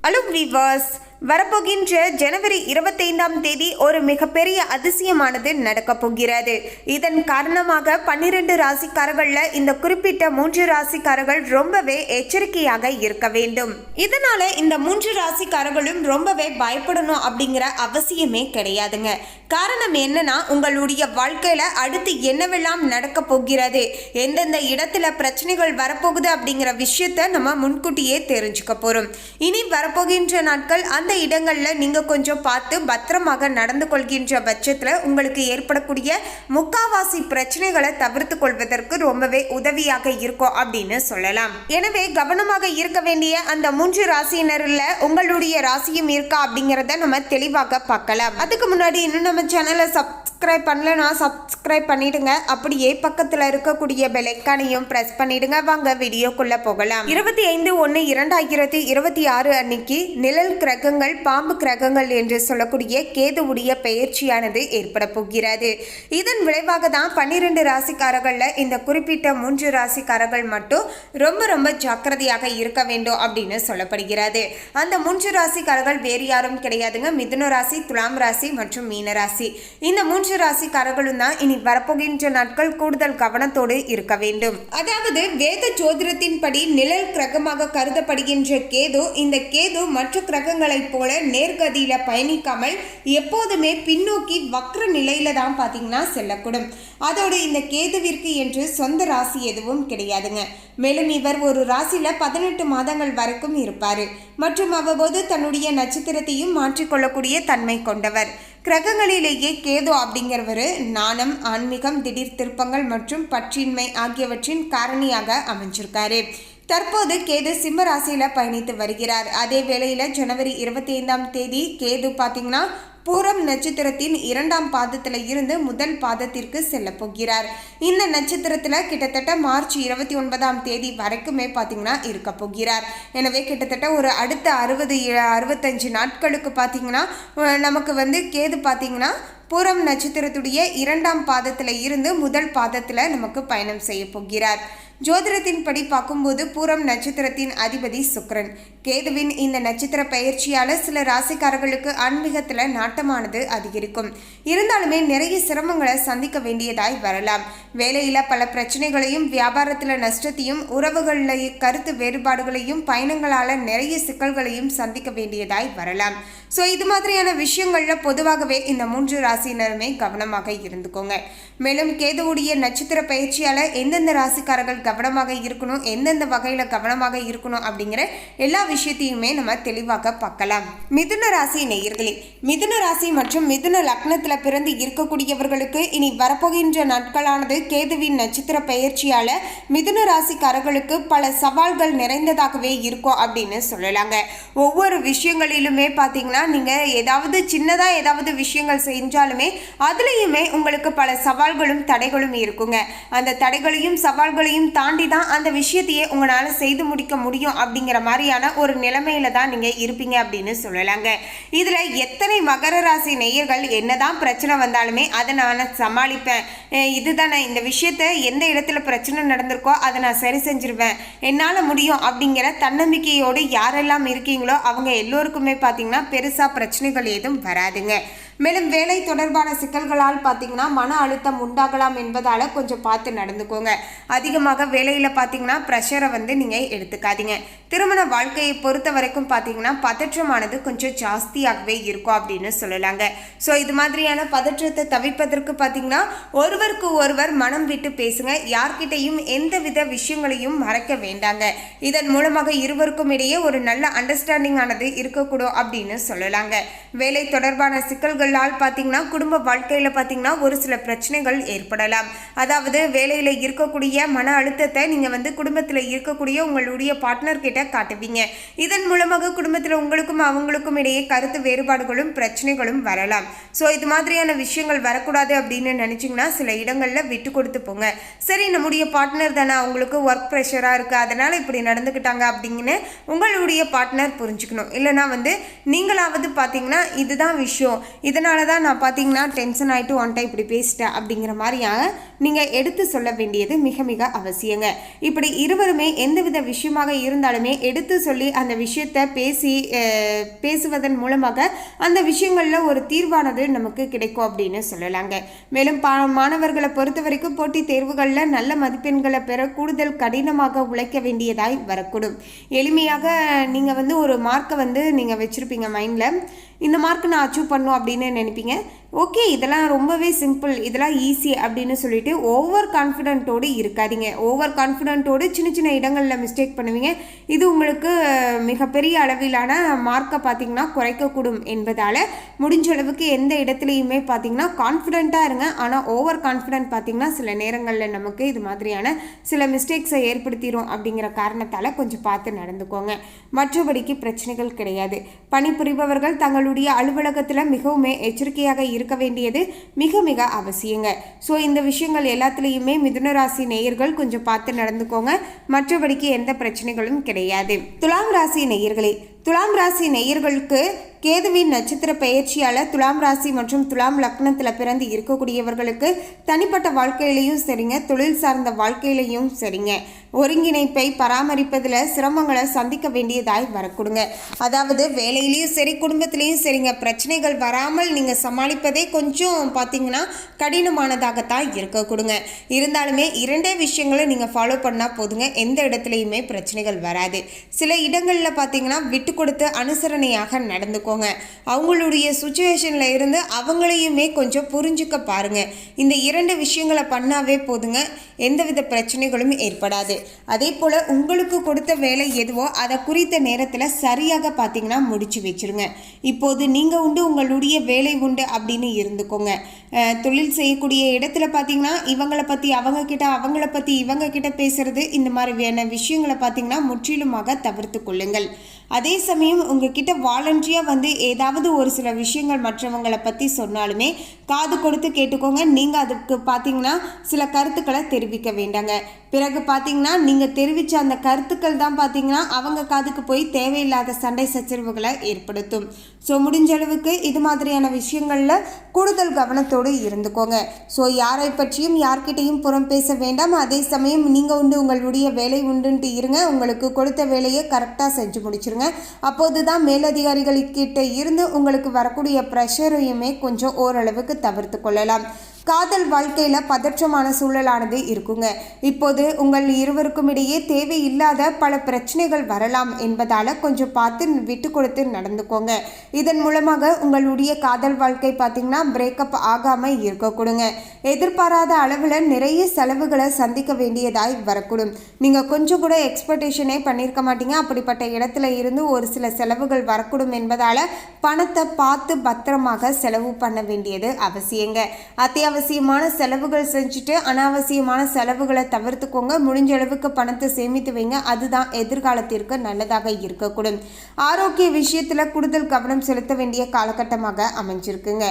Hello viewers, வரப்போகின்ற ஜனவரி 25ஆம் தேதி ஒரு மிகப்பெரிய அதிசயமானது நடக்கப் போகிறது. இதன் காரணமாக 12 ராசிக்காரர்கள் இந்த குறிப்பிட்ட 3 ராசிக்காரர்கள் ரொம்பவே எச்சரிக்கையாக இருக்க வேண்டும். இதனால இந்த 3 ராசிக்காரர்களும் ரொம்பவே பயப்படணும் அப்படிங்கிற அவசியமே கிடையாதுங்க. காரணம் என்னன்னா, உங்களுடைய வாழ்க்கையில அடுத்து என்னவெல்லாம் நடக்க போகிறது, எந்தெந்த இடத்துல பிரச்சனைகள் வரப்போகுது அப்படிங்கிற விஷயத்த நம்ம முன்கூட்டியே தெரிஞ்சுக்க போறோம். இனி வரப்போகின்ற நாட்கள் அந்த இடங்கள்ல நீங்க கொஞ்சம் பார்த்து பத்திரமாக நடந்து கொள்கின்ற பட்சத்துல உங்களுக்கு ஏற்படக்கூடிய முக்காவாசி பிரச்சனைகளை தவிர்த்து கொள்வதற்கு ரொம்பவே உதவியாக இருக்கும் அப்படின்னு சொல்லலாம். எனவே கவனமாக இருக்க வேண்டிய அந்த 3 ராசியினர்ல உங்களுடைய ராசியும் இருக்கா அப்படிங்கிறத நம்ம தெளிவாக பார்க்கலாம். அதுக்கு முன்னாடி இன்னும் நம்ம சேனலை சப்ஸ்கிரைப் பண்ணலன்னா சப்ஸ்கிரைப் பண்ணிடுங்க. அப்படியே பக்கத்துல இருக்கக்கூடிய பெல் ஐகானையும் பிரஸ் பண்ணிடுங்க. வாங்க வீடியோக்குள்ள போகலாம். 25/1/2026 அன்னைக்கு நிழல் கிரகங்கள், பாம்பு கிரகங்கள் என்று சொல்லக்கூடிய கேதுவுடைய பெயர்ச்சியானது ஏற்பட போகிறது. இதன் விளைவாக தான் 12 ராசிக்காரர்கள்ல இந்த குறிப்பிட்ட 3 ராசிக்காரர்கள் மட்டும் ரொம்ப ஜாக்கிரதையாக இருக்க வேண்டும் அப்படின்னு சொல்லப்படுகிறது. அந்த 3 ராசிக்காரர்கள் வேறு யாரும் கிடையாதுங்க, மிதுன ராசி, துலாம் ராசி மற்றும் மீன ராசி. இந்த 3 ராசிக்காரர்களும் தான் இனி வரப்போகின்ற நாட்கள் கூடுதல் கவனத்தோடு இருக்க வேண்டும். அதாவது வேத ஜோதிடத்தின் படி நிழல் கிரகமாக கருதப்படுகின்ற கேது, இந்த கேது மற்ற கிரகங்களைப் போல நேர்கதியில பயணிக்காமல் எப்போதுமே பின்னோக்கி வக்ர நிலையில தான் பாத்தீங்கன்னா செல்லக்கூடும். அதோடு இந்த கேதுவிற்கு என்று சொந்த ராசி எதுவும் கிடையாதுங்க. மேலும் இவர் ஒரு ராசியில 18 மாதங்கள் வரைக்கும் இருப்பாரு மற்றும் அவ்வப்போது தன்னுடைய நட்சத்திரத்தையும் மாற்றிக்கொள்ளக்கூடிய தன்மை கொண்டவர். கிரகங்களிலேயே கேது அப்படிங்கிறவர் நாணம், ஆன்மீகம், திடீர் திருப்பங்கள் மற்றும் பற்றின்மை ஆகியவற்றின் காரணியாக அமைஞ்சிருக்காரு. தற்போது கேது சிம்ம ராசியில பயணித்து வருகிறார். அதே வேளையில ஜனவரி 25ஆம் தேதி கேது பாத்தீங்கன்னா பூரம் நட்சத்திரத்தின் 2ஆம் பாதத்துல இருந்து முதல் பாதத்திற்கு செல்ல போகிறார். இந்த நட்சத்திரத்துல கிட்டத்தட்ட மார்ச் 29ஆம் தேதி வரைக்குமே பாத்தீங்கன்னா இருக்க போகிறார். எனவே கிட்டத்தட்ட ஒரு அடுத்த 60-65 நாட்களுக்கு பாத்தீங்கன்னா நமக்கு கேது பாத்தீங்கன்னா பூரம் நட்சத்திரத்துடைய 2ஆம் பாதத்துல இருந்து முதல் பாதத்துல நமக்கு பயணம் செய்ய போகிறார். ஜோதிடத்தின் படி பார்க்கும்போது பூரம் நட்சத்திரத்தின் அதிபதி சுக்கிரன். கேதுவின் இந்த நட்சத்திர பயிற்சியால சில ராசிக்காரர்களுக்கு ஆன்மீகத்துல நாட்டமானது அதிகரிக்கும். இருந்தாலுமே நிறைய சிரமங்களை சந்திக்க வேண்டியதாய் வரலாம். வேலையில பல பிரச்சனைகளையும், வியாபாரத்துல நஷ்டத்தையும், உறவுகள்ல கருத்து வேறுபாடுகளையும், பயணங்களால நிறைய சிக்கல்களையும் சந்திக்க வேண்டியதாய் வரலாம். ஸோ இது மாதிரியான விஷயங்கள்ல பொதுவாகவே இந்த 3 ராசியினருமே கவனமாக இருந்துக்கோங்க. மேலும் கேதுவுடைய நட்சத்திர பயிற்சியால எந்தெந்த ராசிக்காரர்கள் கவனமாக இருக்கணும், எந்தெந்த வகையில கவனமாக இருக்கணும் அப்படிங்கிற எல்லா விஷயத்தையுமே நம்ம தெளிவாக பார்க்கலாம். மிதுன ராசி நேயர்களே, மிதுன ராசி மற்றும் மிதுன லக்னத்துல பிறந்து இருக்கக்கூடியவர்களுக்கு இனி வரப்போகின்ற நாட்களானது கேதுவின் நட்சத்திர பயிற்சியால மிதுன ராசிக்காரர்களுக்கு பல சவால்கள் நிறைந்ததாகவே இருக்கும் அப்படின்னு சொல்லலாங்க. ஒவ்வொரு விஷயங்களிலுமே பார்த்தீங்கன்னா நீங்க ஏதாவது சின்னதா ஏதாவது விஷயங்கள் செஞ்சாலுமே அதுலயுமே உங்களுக்கு பல சவால்களும் தடைகளும் இருக்குங்க. அந்த தடைகளையும் சவால்களையும் தாண்டி தான் அந்த விஷயத்தையே உங்களால செய்து முடிக்க முடியும் அப்படிங்கிற மாதிரியான ஒரு நிலைமையில தான் நீங்க இருப்பீங்க அப்படின்னு சொல்லலாங்க. இதுல எத்தனை மகர ராசி நேயர்கள் என்னதான் பிரச்சனை வந்தாலுமே அதை நான் சமாளிப்பேன், இதுதான் நான் இந்த விஷயத்த எந்த இடத்துல பிரச்சனை நடந்திருக்கோ அதை நான் சரி செஞ்சிருவேன், என்னால முடியும் அப்படிங்கிற தன்னம்பிக்கையோடு யாரெல்லாம் இருக்கீங்களோ அவங்க எல்லோருக்குமே பார்த்தீங்கன்னா பெருசா பிரச்சனைகள் ஏதும் வராதுங்க. மேலும் வேலை தொடர்பான சிக்கல்களால் பார்த்தீங்கன்னா மன அழுத்தம் உண்டாகலாம் என்பதால கொஞ்சம் பார்த்து நடந்துக்கோங்க. அதிகமாக வேலையில பார்த்தீங்கன்னா ப்ரெஷரை நீங்கள் எடுத்துக்காதீங்க. திருமண வாழ்க்கையை பொறுத்த வரைக்கும் பார்த்தீங்கன்னா பதற்றமானது கொஞ்சம் ஜாஸ்தியாகவே இருக்கும் அப்படின்னு சொல்லலாங்க. ஸோ இது மாதிரியான பதற்றத்தை தவிர்ப்பதற்கு பார்த்தீங்கன்னா ஒருவருக்கு ஒருவர் மனம் விட்டு பேசுங்க. யார்கிட்டையும் எந்தவித விஷயங்களையும் மறைக்க வேண்டாங்க. இதன் மூலமாக இருவருக்கும் இடையே ஒரு நல்ல அண்டர்ஸ்டாண்டிங் ஆனது இருக்கக்கூடும் அப்படின்னு சொல்லலாங்க. வேலை தொடர்பான சிக்கல்கள் பார்த்தீங்கன்னா குடும்ப வாழ்க்கையில பார்த்தீங்கன்னா ஒரு சில பிரச்சனைகள் ஏற்படலாம். அதாவது வேலையில இருக்கக்கூடிய மன அழுத்தத்தை நீங்க குடும்பத்தில் இருக்கக்கூடிய உங்களுடைய பார்ட்னர் கிட்ட காட்டுவீங்க. இதன் மூலமாக குடும்பத்தில் உங்களுக்கும் அவங்களுக்கும் இடையே கருத்து வேறுபாடுகளும் பிரச்சனைகளும் வரலாம். ஸோ இது மாதிரியான விஷயங்கள் வரக்கூடாது அப்படின்னு நினைச்சீங்கன்னா சில இடங்கள்ல விட்டு கொடுத்து போங்க. சரி, நம்முடைய பார்ட்னர் தானே, அவங்களுக்கு ஒர்க் ப்ரெஷரா இருக்கு, அதனால இப்படி நடந்துக்கிட்டாங்க அப்படின்னு உங்களுடைய பார்ட்னர் புரிஞ்சுக்கணும். இல்லைன்னா நீங்களாவது பார்த்தீங்கன்னா இதுதான் விஷயம், இதனால தான் நான் பார்த்தீங்கன்னா டென்ஷன் ஆகிட்டு ஒன்ட்டை இப்படி பேசிட்டேன் அப்படிங்கிற மாதிரியாக நீங்கள் எடுத்து சொல்ல வேண்டியது மிக மிக அவசியங்க. இப்படி இருவருமே எந்தவித விஷயமாக இருந்தாலுமே இருந்தாலுமே எடுத்து சொல்லி அந்த விஷயத்தை பேசுவதன் மூலமாக அந்த விஷயங்களில் ஒரு தீர்வானது நமக்கு கிடைக்கும் அப்படின்னு சொல்லலாங்க. மேலும் மாணவர்களை பொறுத்த வரைக்கும் போட்டித் தேர்வுகளில் நல்ல மதிப்பெண்களை பெற கூடுதல் கடினமாக உழைக்க வேண்டியதாய் வரக்கூடும். எளிமையாக நீங்கள் ஒரு மார்க்கை நீங்கள் வச்சுருப்பீங்க மைண்டில், இந்த மார்க் நான் அச்சீவ் பண்ணும் அப்படின்னு நினைப்பீங்க. ஓகே, இதெல்லாம் ரொம்பவே சிம்பிள், இதெல்லாம் ஈஸி அப்படின்னு சொல்லிட்டு ஓவர் கான்ஃபிடென்ட்டோடு இருக்காதீங்க. ஓவர் கான்ஃபிடென்ட்டோடு சின்ன சின்ன இடங்களில் மிஸ்டேக் பண்ணுவீங்க. இது உங்களுக்கு மிகப்பெரிய அளவிலான மார்க்கை பார்த்திங்கன்னா குறைக்கக்கூடும் என்பதால் முடிஞ்ச அளவுக்கு எந்த இடத்துலையுமே பார்த்திங்கன்னா கான்ஃபிடென்ட்டாக இருங்க. ஆனால் ஓவர் கான்ஃபிடென்ட் பார்த்திங்கன்னா சில நேரங்களில் நமக்கு இது மாதிரியான சில மிஸ்டேக்ஸை ஏற்படுத்திடும். அப்படிங்கிற காரணத்தால் கொஞ்சம் பார்த்து நடந்துக்கோங்க. மற்றபடிக்கு பிரச்சனைகள் கிடையாது. பணிபுரிபவர்கள் தங்களுடைய அலுவலகத்தில் மிகவும் எச்சரிக்கையாக இருக்க வேண்டியது மிக மிக அவசியங்க. ஸோ இந்த விஷயங்கள் எல்லாத்துலேயுமே மிதுன ராசி நேயர்கள் கொஞ்சம் பார்த்து நடந்துக்கோங்க. மற்றபடிக்கு எந்த பிரச்சனைகளும் கிடையாது. துலாம் ராசி நேயர்களே, துலாம் ராசி நேயர்களுக்கு கேதுவின் நட்சத்திர பெயர்ச்சியால் துலாம் ராசி மற்றும் துலாம் லக்னத்தில் பிறந்து இருக்கக்கூடியவர்களுக்கு தனிப்பட்ட வாழ்க்கையிலையும் சரிங்க, தொழில் சார்ந்த வாழ்க்கையிலையும் சரிங்க, ஒருங்கிணைப்பை பராமரிப்பதில் சிரமங்களை சந்திக்க வேண்டியதாய் வரக்கூடுங்க. அதாவது வேலையிலையும் சரி குடும்பத்திலையும் சரிங்க, பிரச்சனைகள் வராமல் நீங்கள் சமாளிப்பதே கொஞ்சம் பார்த்தீங்கன்னா கடினமானதாகத்தான் இருக்கக்கூடுங்க. இருந்தாலுமே இரண்டே விஷயங்களை நீங்கள் ஃபாலோ பண்ணால் போதுங்க, எந்த இடத்துலையுமே பிரச்சனைகள் வராது. சில இடங்களில் பார்த்தீங்கன்னா விட்டு கொடுத்து அனுசரணையாக நடந்துக்கோங்க. அவங்களுடைய சுச்சுவேஷனில் இருந்து அவங்களையுமே கொஞ்சம் புரிஞ்சுக்க பாருங்க. இந்த இரண்டு விஷயங்களை பண்ணாவே போதுங்க, எந்தவித பிரச்சனைகளும் ஏற்படாது. அதே போல் உங்களுக்கு கொடுத்த வேலை எதுவோ அதை குறித்த நேரத்தில் சரியாக பார்த்தீங்கன்னா முடிச்சு வச்சிருங்க. இப்போது நீங்கள் உண்டு உங்களுடைய வேலை உண்டு அப்படின்னு இருந்துக்கோங்க. தொழில் செய்யக்கூடிய இடத்துல பார்த்தீங்கன்னா இவங்களை பற்றி அவங்கக்கிட்ட, அவங்கள பற்றி இவங்கக்கிட்ட பேசுறது, இந்த மாதிரியான விஷயங்களை பார்த்தீங்கன்னா முற்றிலுமாக தவிர்த்து கொள்ளுங்கள். அதே சமயம் உங்ககிட்ட வாலண்டியாக ஏதாவது ஒரு சில விஷயங்கள் மற்றவங்களை பற்றி சொன்னாலுமே காது கொடுத்து கேட்டுக்கோங்க. நீங்கள் அதுக்கு பார்த்தீங்கன்னா சில கருத்துக்களை தெரிவிக்க வேண்டாங்க. பிறகு பார்த்தீங்கன்னா நீங்கள் தெரிவித்த அந்த கருத்துக்கள் தான் பார்த்தீங்கன்னா அவங்க காதுக்கு போய் தேவையில்லாத சண்டை சச்சரவுகளை ஏற்படுத்தும். ஸோ முடிஞ்ச அளவுக்கு இது மாதிரியான விஷயங்களில் கூடுதல் கவனத்தோடு இருந்துக்கோங்க. ஸோ யாரை பற்றியும் யார்கிட்டையும் புறம் பேச வேண்டாம். அதே சமயம் நீங்கள் உண்டு உங்களுடைய வேலை உண்டுன்ட்டு இருங்க. உங்களுக்கு கொடுத்த வேலையை கரெக்டாக செஞ்சு முடிச்சிருங்க. அப்போது தான் மேலதிகாரிகள்கிட்ட இருந்து உங்களுக்கு வரக்கூடிய ப்ரெஷரையுமே கொஞ்சம் ஓரளவுக்கு தவிர்த்து கொள்ளலாம். காதல் வாழ்க்கையில் பதற்றமான சூழலானது இருக்குங்க. இப்போது உங்கள் இருவருக்கும் இடையே தேவையில்லாத பல பிரச்சனைகள் வரலாம் என்பதால் கொஞ்சம் பார்த்து விட்டு கொடுத்து நடந்துக்கோங்க. இதன் மூலமாக உங்களுடைய காதல் வாழ்க்கை பார்த்திங்கன்னா பிரேக்கப் ஆகாமல் இருக்கக்கூடுங்க. எதிர்பாராத அளவில் நிறைய செலவுகளை சந்திக்க வேண்டியதாய் வரக்கூடும். நீங்கள் கொஞ்சம் கூட எக்ஸ்பெக்டேஷனே பண்ணியிருக்க மாட்டீங்க. அப்படிப்பட்ட இடத்துல இருந்து ஒரு சில செலவுகள் வரக்கூடும் என்பதால் பணத்தை பார்த்து பத்திரமாக செலவு பண்ண வேண்டியது அவசியங்க. அத்தியாவசியமான செலவுகள் செஞ்சுட்டு அனாவசியமான செலவுகளை தவிர்த்துக்கோங்க. முடிஞ்ச அளவுக்கு பணத்தை சேமித்து வைங்க. அதுதான் எதிர்காலத்திற்கு நல்லதாக இருக்கக்கூடும். ஆரோக்கிய விஷயத்தில் கூடுதல் கவனம் செலுத்த வேண்டிய காலகட்டமாக அமைஞ்சிருக்குங்க.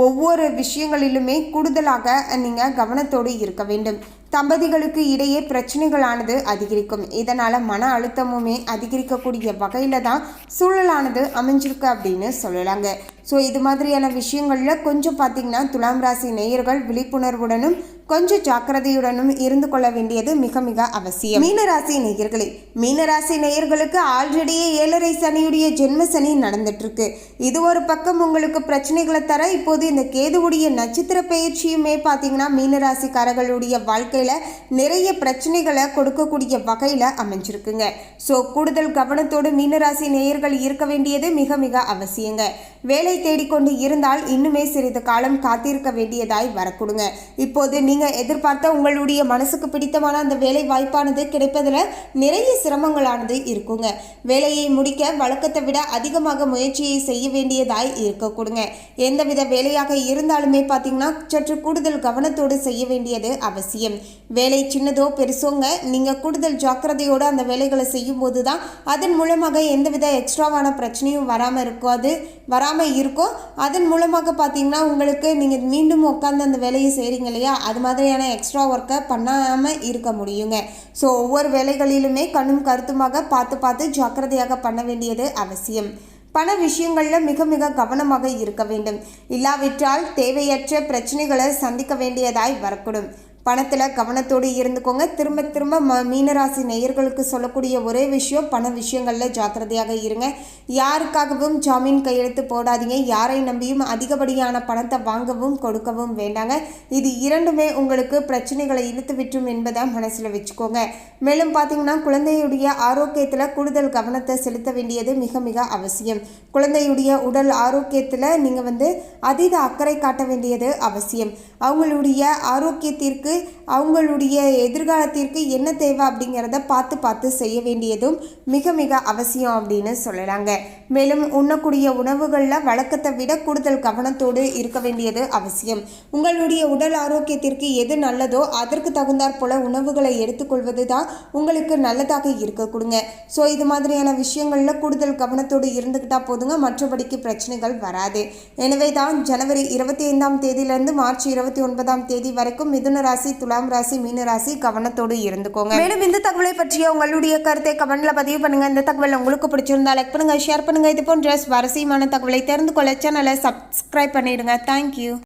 ஒவ்வொரு விஷயங்களிலுமே கூடுதலாக நீங்கள் கவனத்தோடு இருக்க வேண்டும். தம்பதிகளுக்கு இடையே பிரச்சனைகளானது அதிகரிக்கும். இதனால் மன அழுத்தமுமே அதிகரிக்கக்கூடிய வகையில் தான் சூழலானது அமைஞ்சிருக்கு அப்படின்னு சொல்லலாங்க. ஸோ இது மாதிரியான விஷயங்களில் கொஞ்சம் பார்த்திங்கன்னா துலாம் ராசி நேயர்கள் விழிப்புணர்வுடனும் கொஞ்சம் ஜாக்கிரதையுடனும் இருந்து கொள்ள வேண்டியது மிக மிக அவசியம். மீனராசி நேயர்களே, மீனராசி நேயர்களுக்கு ஆல்ரெடியே 7.5 சனியுடைய ஜென்ம சனி நடந்துட்டுருக்கு. இது ஒரு பக்கம் உங்களுக்கு பிரச்சனைகளை தர, இப்போது இந்த கேதுவுடைய நட்சத்திர பயிற்சியுமே பார்த்தீங்கன்னா மீனராசிக்காரர்களுடைய வாழ்க்கையில் நிறைய பிரச்சனைகளை கொடுக்கக்கூடிய வகையில் அமைஞ்சிருக்குங்க. ஸோ கூடுதல் கவனத்தோடு மீனராசி நேயர்கள் இருக்க வேண்டியது மிக மிக அவசியங்க. வேலை தேடிக்கொண்டு இருந்தால் இன்னுமே சிறிது காலம் காத்திருக்க வேண்டியதாய் வரக்கூடுங்க. இப்போது நீங்கள் எதிர்பார்த்த உங்களுடைய மனசுக்கு பிடித்தமான அந்த வேலை வாய்ப்பானது கிடைப்பதில் நிறைய சிரமங்களானது இருக்குங்க. வேலையை முடிக்க வழக்கத்தை விட அதிகமாக முயற்சியை செய்ய வேண்டியதாய் இருக்கக்கூடுங்க. எந்தவித வேலையாக இருந்தாலுமே பார்த்தீங்கன்னா சற்று கூடுதல் கவனத்தோடு செய்ய வேண்டியது அவசியம். வேலை சின்னதோ பெருசோங்க, நீங்கள் கூடுதல் ஜாக்கிரதையோடு அந்த வேலைகளை செய்யும் போது தான் அதன் மூலமாக எந்தவித எக்ஸ்ட்ராவான பிரச்சனையும் வராமல் இருக்கும். அதன் மூலமாக பார்த்தீங்கன்னா உங்களுக்கு நீங்கள் மீண்டும் உட்காந்து அந்த வேலையை செய்கிறீங்க இல்லையா, அது மாதிரியான எக்ஸ்ட்ரா ஒர்க்கை பண்ணாமல் இருக்க முடியுங்க. ஸோ ஒவ்வொரு வேலைகளிலுமே கண்ணும் கருத்துமாக பார்த்து ஜாக்கிரதையாக பண்ண வேண்டியது அவசியம். பண விஷயங்களில் மிக மிக கவனமாக இருக்க வேண்டும். இல்லாவிட்டால் தேவையற்ற பிரச்சனைகளை சந்திக்க வேண்டியதாய் வரக்கூடும். பணத்தில் கவனத்தோடு இருந்துக்கோங்க. திரும்ப திரும்ப மீனராசி நேயர்களுக்கு சொல்லக்கூடிய ஒரே விஷயம், பண விஷயங்களில் ஜாக்கிரதையாக இருங்க. யாருக்காகவும் ஜாமீன் கையெழுத்து போடாதீங்க. யாரை நம்பியும் அதிகப்படியான பணத்தை வாங்கவும் கொடுக்கவும் வேண்டாங்க. இது இரண்டுமே உங்களுக்கு பிரச்சனைகளை இழுத்து விட்டுரும் என்பதை மனசில் வச்சுக்கோங்க. மேலும் பார்த்தீங்கன்னா குழந்தையுடைய ஆரோக்கியத்தில் கூடுதல் கவனத்தை செலுத்த வேண்டியது மிக மிக அவசியம். குழந்தையுடைய உடல் ஆரோக்கியத்தில் நீங்கள் அதீத அக்கறை காட்ட வேண்டியது அவசியம். அவங்களுடைய ஆரோக்கியத்திற்கு, அவங்களுடைய எதிர்காலத்திற்கு என்ன தேவை அப்படிங்கிறத பார்த்து செய்ய வேண்டியதும் மிக மிக அவசியம் அப்படின்னு சொல்லலாங்க. மேலும் உண்ணக்கூடிய உணவுகளில் வழக்கத்தை விட கூடுதல் கவனத்தோடு இருக்க வேண்டியது அவசியம். உங்களுடைய உடல் ஆரோக்கியத்திற்கு எது நல்லதோ அதற்கு தகுந்தாற் போல உணவுகளை எடுத்துக்கொள்வது தான் உங்களுக்கு நல்லதாக இருக்க கொடுங்க. ஸோ இது மாதிரியான விஷயங்களில் கூடுதல் கவனத்தோடு இருந்துக்கிட்டால் போதுங்க, மற்றபடிக்கு பிரச்சனைகள் வராது. எனவே தான் ஜனவரி 25ஆம் தேதியிலிருந்து மார்ச் 29ஆம் தேதி வரைக்கும் மிதுன ராசி, துலாம் ராசி, மீன ராசி கவனத்தோடு இருந்துக்கோங்க. மேலும் இந்த தகவலை பற்றிய உங்களுடைய கருத்தை கமெண்ட்ல பதிவு பண்ணுங்க. இந்த தகவல் உங்களுக்கு பிடிச்சிருந்தா லைக் பண்ணுங்க, ஷேர் பண்ணுங்க. இது போன்ற சுவாரஸ்யமான தகவலை தெரிந்து கொள்ள சேனலை சப்ஸ்கிரைப் பண்ணிடுங்க. தேங்க்யூ.